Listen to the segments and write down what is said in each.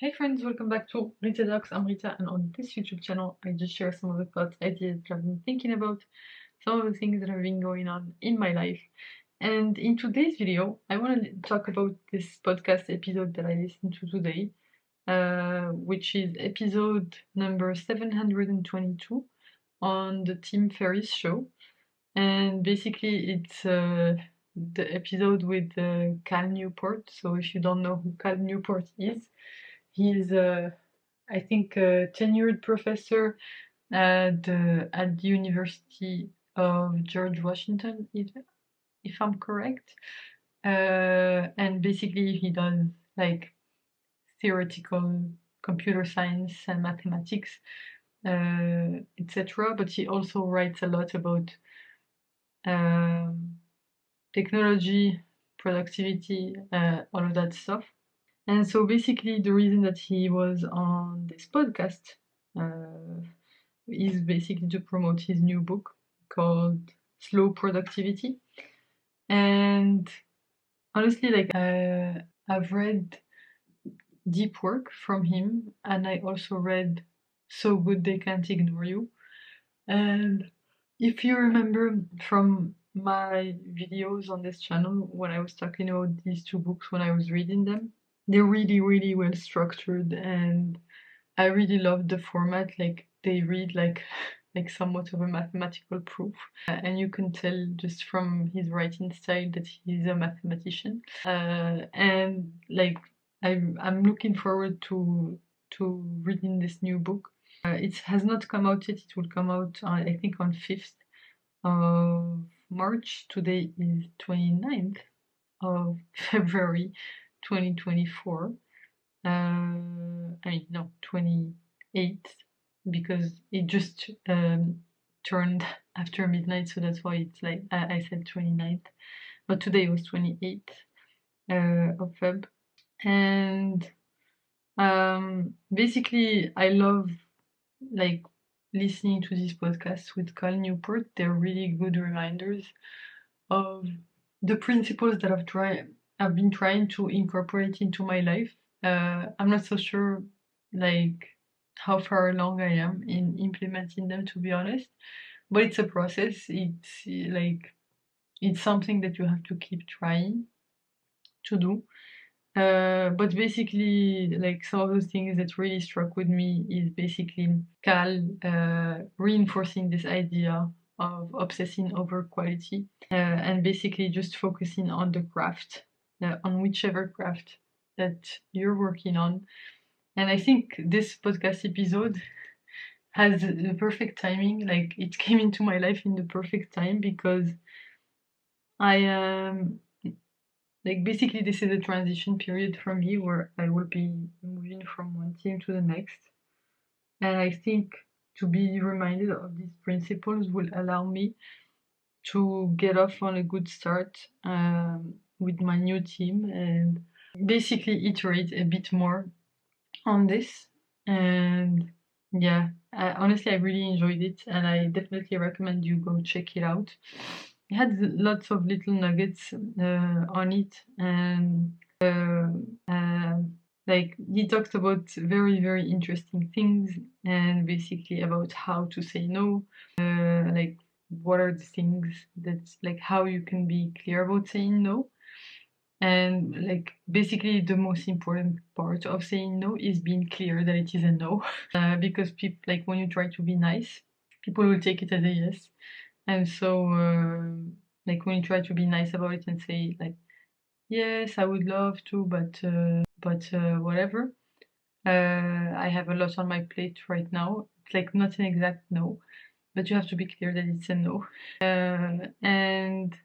Hey friends, welcome back to Rita Talks. I'm Rita, and on this YouTube channel, I just share some of the thoughts, ideas that I've been thinking about, some of the things that have been going on in my life. And in today's video, I want to talk about this podcast episode that I listened to today, which is episode number 722 on the Tim Ferriss show. And basically, it's the episode with Cal Newport. So if you don't know who Cal Newport is, he's I think a tenured professor at the University of George Washington, if I'm correct. And basically he does like theoretical computer science and mathematics, etc. But he also writes a lot about um, technology, productivity, all of that stuff. And so basically, the reason that he was on this podcast is basically to promote his new book called Slow Productivity. And honestly, like I've read Deep Work from him, and I also read So Good They Can't Ignore You. And if you remember from my videos on this channel when I was talking about these two books when I was reading them, they're really, really well structured, and I really love the format. Like they read like like somewhat of a mathematical proof, and you can tell just from his writing style that he's a mathematician. And like I'm looking forward to reading this new book. It has not come out yet. It will come out, I think, on 5th of March. Today is 29th of February 2024. I mean, no, 28th, because it just turned after midnight, so that's why it's like I said 29th. But today was 28th of Feb. And basically, I love like listening to these podcasts with Cal Newport. They're really good reminders of the principles that I've been trying to incorporate into my life. I'm not so sure like how far along I am in implementing them, to be honest, but it's a process. It's like it's something that you have to keep trying to do. But basically, like some of the things that really struck with me is basically Cal reinforcing this idea of obsessing over quality, and basically just focusing on the craft, on whichever craft that you're working on. And I think this podcast episode has the perfect timing. Like it came into my life in the perfect time because I am like basically this is a transition period for me where I will be moving from one team to the next. And I think to be reminded of these principles will allow me to get off on a good start with my new team and basically iterate a bit more on this. And yeah, honestly, I really enjoyed it, and I definitely recommend you go check it out. It had lots of little nuggets on it, and like he talked about very, very interesting things, and basically about how to say no, like what are the things that's like how you can be clear about saying no. And like basically the most important part of saying no is being clear that it is a no. Because people like when you try to be nice, people will take it as a yes. And so like when you try to be nice about it and say like yes, I would love to, but whatever. I have a lot on my plate right now. It's like not an exact no, but you have to be clear that it's a no. And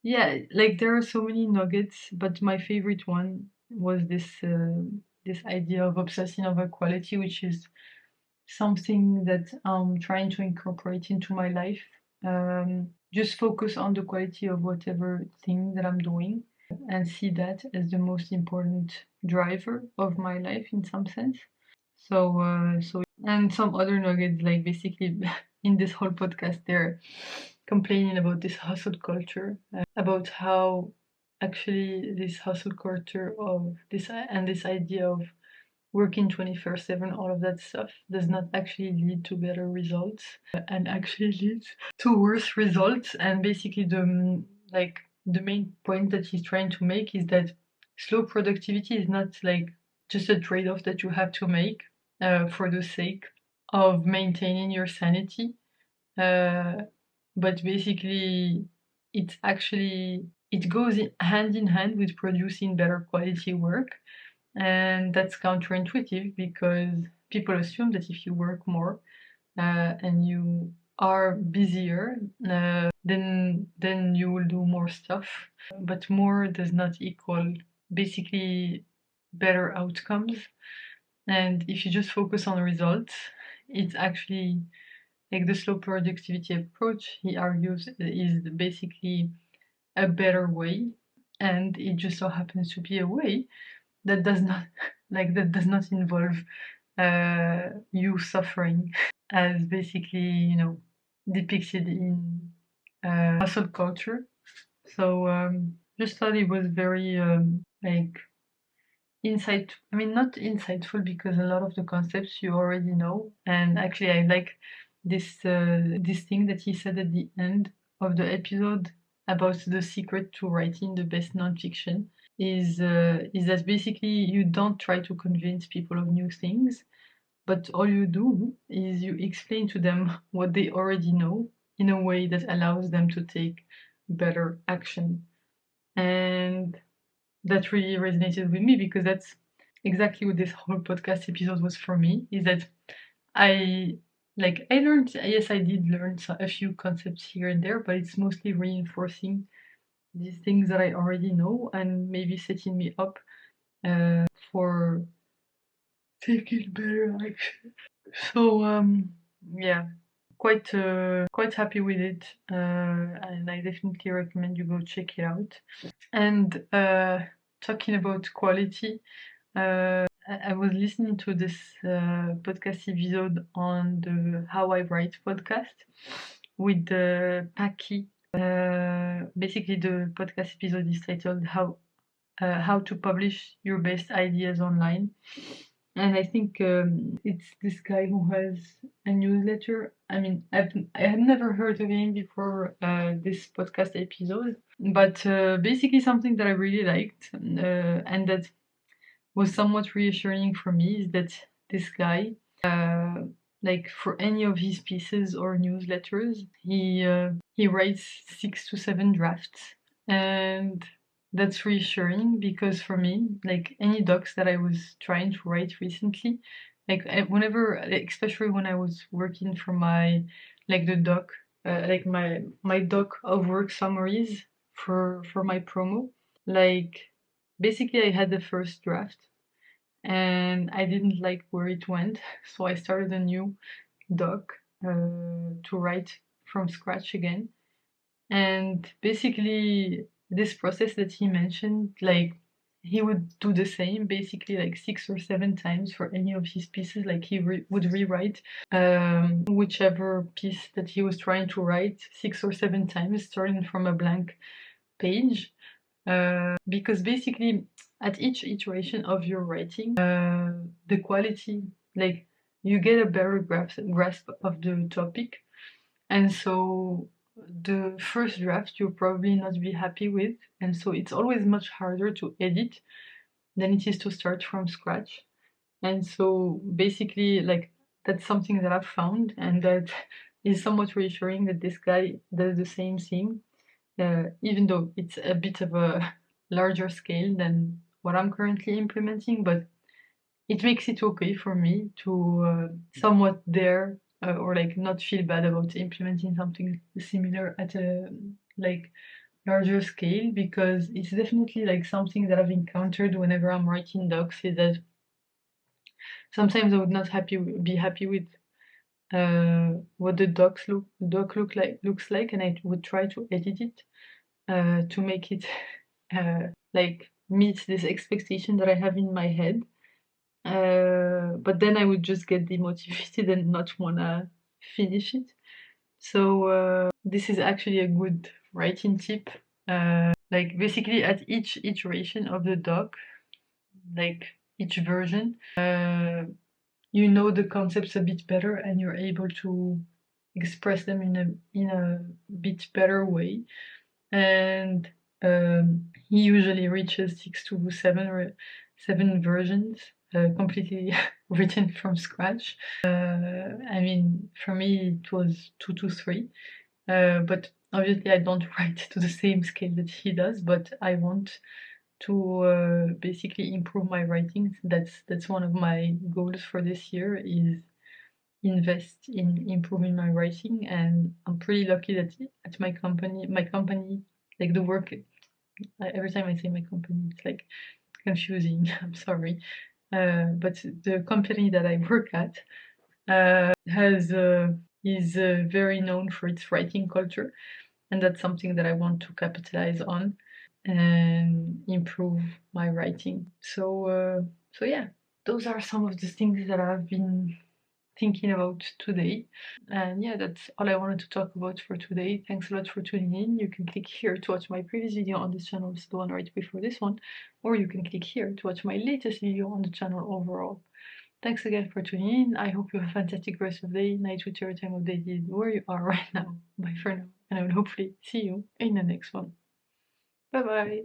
yeah, like there are so many nuggets, but my favorite one was this idea of obsessing over quality, which is something that I'm trying to incorporate into my life. Just focus on the quality of whatever thing that I'm doing and see that as the most important driver of my life in some sense. So and some other nuggets, like basically in this whole podcast, they're complaining about this hustle culture, about how actually this hustle culture of this and this idea of working 24/7, all of that stuff does not actually lead to better results and actually leads to worse results. And basically the main point that he's trying to make is that slow productivity is not like just a trade-off that you have to make for the sake of maintaining your sanity, but basically it goes hand in hand with producing better quality work. And that's counterintuitive because people assume that if you work more and you are busier, then you will do more stuff. But more does not equal basically better outcomes. And if you just focus on results, it's actually like the slow productivity approach, he argues, is basically a better way. And it just so happens to be a way that does not involve you suffering as basically depicted in hustle culture. So just thought it was very like not insightful because a lot of the concepts you already know. And actually I like this thing that he said at the end of the episode about the secret to writing the best nonfiction is that basically you don't try to convince people of new things, but all you do is you explain to them what they already know in a way that allows them to take better action. And that really resonated with me because that's exactly what this whole podcast episode was for me, is that I learned, yes, I did learn a few concepts here and there, but it's mostly reinforcing these things that I already know and maybe setting me up for taking better action. So yeah, quite happy with it, and I definitely recommend you go check it out. And talking about quality, I was listening to this podcast episode on the How I Write podcast with Paki. Basically, the podcast episode is titled How to Publish Your Best Ideas Online. And I think it's this guy who has a newsletter. I mean, I had never heard of him before this podcast episode, but basically something that I really liked and that was somewhat reassuring for me is that this guy, like for any of his pieces or newsletters, he writes 6 to 7 drafts, and that's reassuring because for me, like any docs that I was trying to write recently, like whenever, especially when I was working for my the doc, like my doc of work summaries for my promo, like basically I had the first draft and I didn't like where it went, so I started a new doc to write from scratch again. And basically this process that he mentioned, like he would do the same basically like 6 or 7 times for any of his pieces. Like he would rewrite whichever piece that he was trying to write 6 or 7 times, starting from a blank page, because basically at each iteration of your writing, the quality, like you get a better grasp of the topic. And so the first draft you'll probably not be happy with, and so it's always much harder to edit than it is to start from scratch. And so basically, like, that's something that I've found, and that is somewhat reassuring that this guy does the same thing, even though it's a bit of a larger scale than what I'm currently implementing, but it makes it okay for me to somewhat dare or like not feel bad about implementing something similar at a like larger scale, because it's definitely like something that I've encountered whenever I'm writing docs, is that sometimes I would not be happy with what the doc looks like, and I would try to edit it to make it like meet this expectation that I have in my head. But then I would just get demotivated and not wanna finish it. So this is actually a good writing tip. Like basically at each iteration of the doc, like each version, you know the concepts a bit better and you're able to express them in a bit better way. And he usually reaches 6 to 7 versions, completely written from scratch. I mean, for me it was 2 to 3, but obviously I don't write to the same scale that he does, but I want to basically improve my writing. That's one of my goals for this year, is invest in improving my writing, and I'm pretty lucky that at my company, like the work, every time I say my company, it's like confusing. I'm sorry, but the company that I work at has is very known for its writing culture, and that's something that I want to capitalize on and improve my writing. So yeah, those are some of the things that I've been thinking about today. And yeah, that's all I wanted to talk about for today. Thanks a lot for tuning in. You can click here to watch my previous video on this channel, so the one right before this one, or you can click here to watch my latest video on the channel overall. Thanks again for tuning in. I hope you have a fantastic rest of the day, night, whichever time of day it is where you are right now. Bye for now, and I will hopefully see you in the next one. Bye bye.